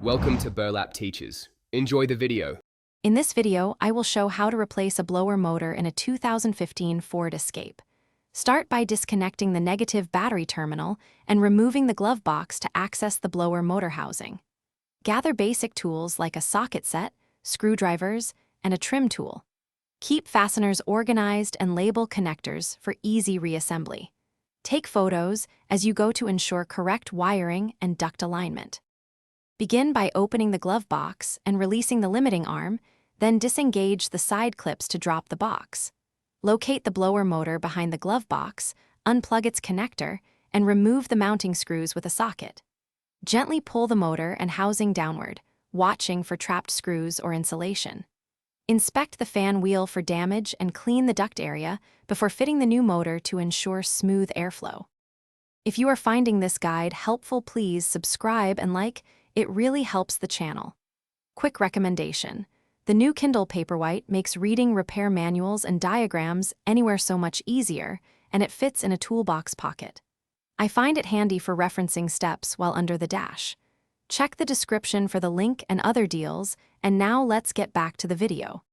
Welcome to Burlap Teachers. Enjoy the video. In this video, I will show how to replace a blower motor in a 2015 Ford Escape. Start by disconnecting the negative battery terminal and removing the glove box to access the blower motor housing. Gather basic tools like a socket set, screwdrivers, and a trim tool. Keep fasteners organized and label connectors for easy reassembly. Take photos as you go to ensure correct wiring and duct alignment. Begin by opening the glove box and releasing the limiting arm, then disengage the side clips to drop the box. Locate the blower motor behind the glove box, unplug its connector, and remove the mounting screws with a socket. Gently pull the motor and housing downward, watching for trapped screws or insulation. Inspect the fan wheel for damage and clean the duct area before fitting the new motor to ensure smooth airflow. If you are finding this guide helpful, please subscribe and like. It really helps the channel. Quick recommendation: the new Kindle Paperwhite makes reading repair manuals and diagrams anywhere so much easier, and it fits in a toolbox pocket. I find it handy for referencing steps while under the dash. Check the description for the link and other deals, and now let's get back to the video.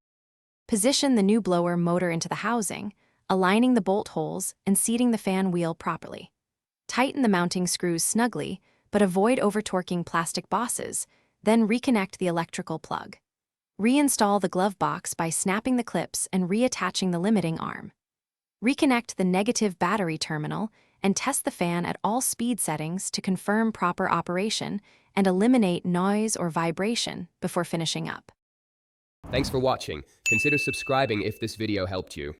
Position the new blower motor into the housing, aligning the bolt holes and seating the fan wheel properly. Tighten the mounting screws snugly, but avoid over-torquing plastic bosses, then reconnect the electrical plug. Reinstall the glove box by snapping the clips and reattaching the limiting arm. Reconnect the negative battery terminal and test the fan at all speed settings to confirm proper operation and eliminate noise or vibration before finishing up. Thanks for watching. Consider subscribing if this video helped you.